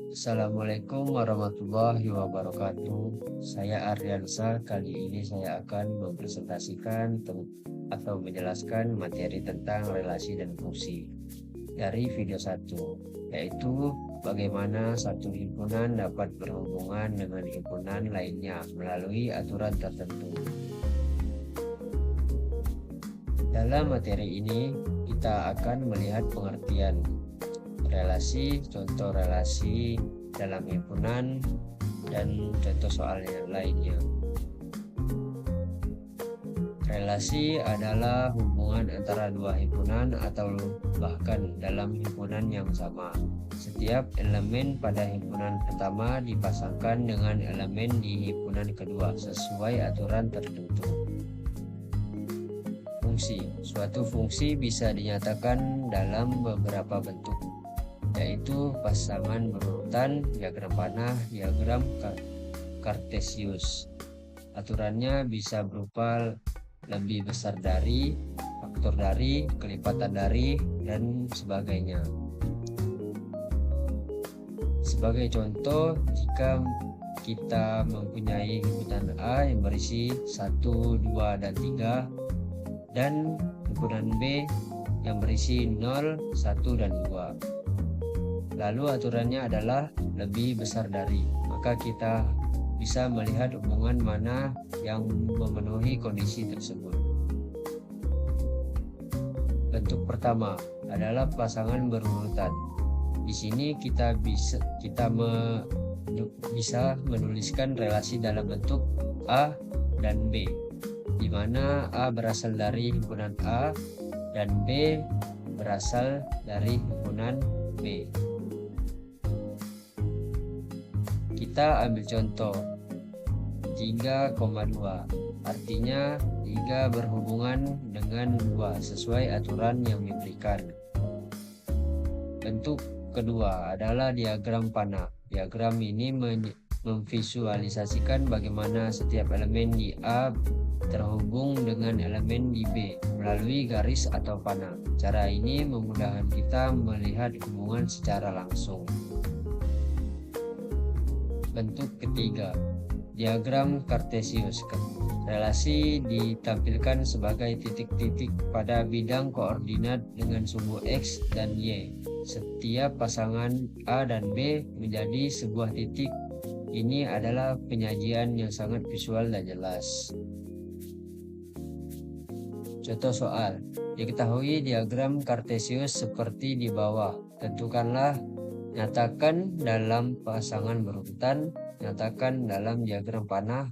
Assalamualaikum warahmatullahi wabarakatuh. Saya Aryansa. Kali ini saya akan mempresentasikan atau menjelaskan materi tentang relasi dan fungsi dari video 1, yaitu bagaimana satu himpunan dapat berhubungan dengan himpunan lainnya melalui aturan tertentu. Dalam materi ini kita akan melihat pengertian relasi, contoh relasi dalam himpunan, dan contoh soal yang lainnya. Relasi adalah hubungan antara dua himpunan atau bahkan dalam himpunan yang sama. Setiap elemen pada himpunan pertama dipasangkan dengan elemen di himpunan kedua sesuai aturan tertentu. Fungsi. Suatu fungsi bisa dinyatakan dalam beberapa bentuk, yaitu pasangan berurutan, diagram panah, diagram Kartesius. Aturannya bisa berupa lebih besar dari, faktor dari, kelipatan dari, dan sebagainya. Sebagai contoh, jika kita mempunyai himpunan A yang berisi 1, 2, dan 3, dan himpunan B yang berisi 0, 1, dan 2. Lalu aturannya adalah lebih besar dari, maka kita bisa melihat hubungan mana yang memenuhi kondisi tersebut. Bentuk pertama adalah pasangan berurutan. Di sini kita bisa menuliskan relasi dalam bentuk A dan B, di mana A berasal dari himpunan A dan B berasal dari himpunan B. Kita ambil contoh 3,2, artinya 3 berhubungan dengan 2 sesuai aturan yang diberikan. Bentuk kedua adalah diagram panah. Diagram ini memvisualisasikan bagaimana setiap elemen di A terhubung dengan elemen di B melalui garis atau panah. Cara ini memudahkan kita melihat hubungan secara langsung. Bentuk ketiga, diagram Kartesius. Relasi ditampilkan sebagai titik-titik pada bidang koordinat dengan sumbu X dan Y. Setiap pasangan A dan B menjadi sebuah titik. Ini adalah penyajian yang sangat visual dan jelas. Contoh soal. Diketahui diagram Kartesius seperti di bawah. Tentukanlah, nyatakan dalam pasangan berurutan, nyatakan dalam diagram panah,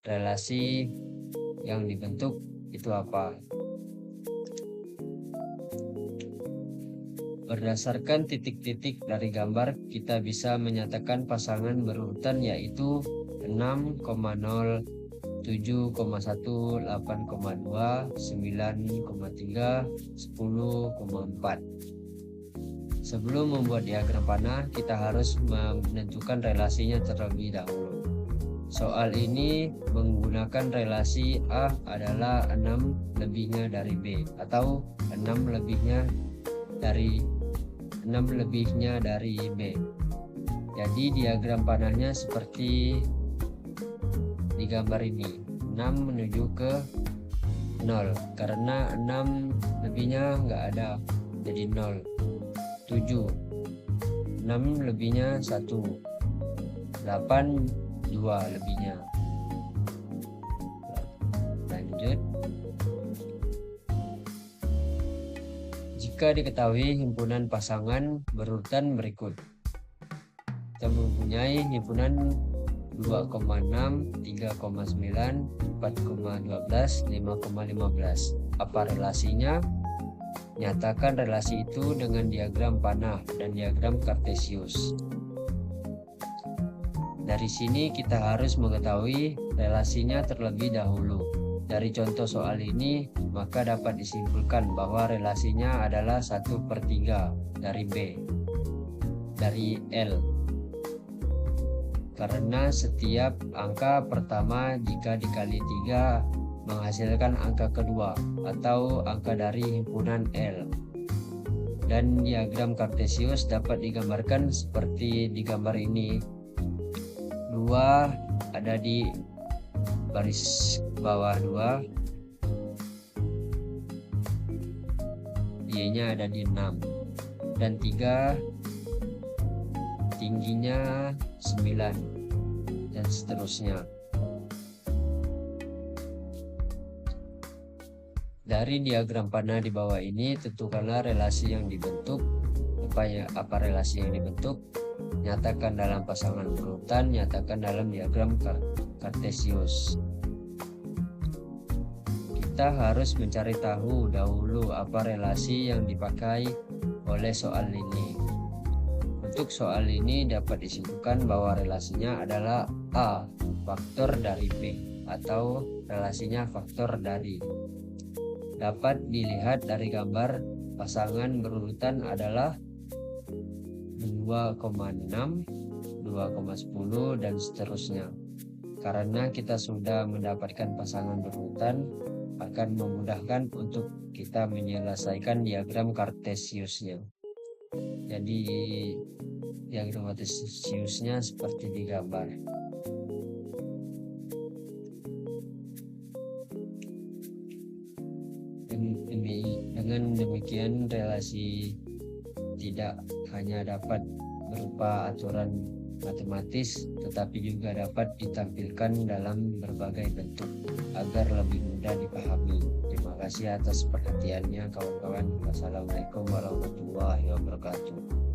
relasi yang dibentuk itu apa. Berdasarkan titik-titik dari gambar, kita bisa menyatakan pasangan berurutan yaitu 6,0, 7,1, 8,2, 9,3, 10,4. Sebelum membuat diagram panah, kita harus menentukan relasinya terlebih dahulu. Soal ini menggunakan relasi A adalah 6 lebihnya dari B, atau 6 lebihnya dari B. Jadi diagram panahnya seperti di gambar ini, 6 menuju ke 0, karena 6 lebihnya nggak ada, jadi 0. 7, 6 lebihnya 1, 8, 2 lebihnya. Lanjut. Jika diketahui himpunan pasangan berurutan berikut. Kita mempunyai himpunan 2,6, 3,9, 4,12, 5,15. Apa relasinya? Nyatakan relasi itu dengan diagram panah dan diagram Kartesius. Dari sini kita harus mengetahui relasinya terlebih dahulu. Dari contoh soal ini, maka dapat disimpulkan bahwa relasinya adalah 1/3 dari B, dari L. Karena setiap angka pertama jika dikali 3 menghasilkan angka kedua atau angka dari himpunan L. Dan diagram kartesius dapat digambarkan seperti di gambar ini. 2 ada di baris bawah 2, Y-nya ada di 6, dan 3 tingginya 9, dan seterusnya. Dari diagram panah di bawah ini, tentukanlah relasi yang dibentuk. Apa relasi yang dibentuk? Nyatakan dalam pasangan berurutan, nyatakan dalam diagram kartesius. Kita harus mencari tahu dahulu apa relasi yang dipakai oleh soal ini. Untuk soal ini dapat disimpulkan bahwa relasinya adalah A faktor dari B, atau relasinya faktor dari. Dapat dilihat dari gambar pasangan berurutan adalah 2,6, 2,10 dan seterusnya. Karena kita sudah mendapatkan pasangan berurutan, akan memudahkan untuk kita menyelesaikan diagram kartesiusnya. Jadi diagram kartesiusnya seperti di gambar. Dengan demikian, relasi tidak hanya dapat berupa aturan matematis, tetapi juga dapat ditampilkan dalam berbagai bentuk agar lebih mudah dipahami. Terima kasih atas perhatiannya kawan-kawan. Wassalamualaikum warahmatullahi wabarakatuh.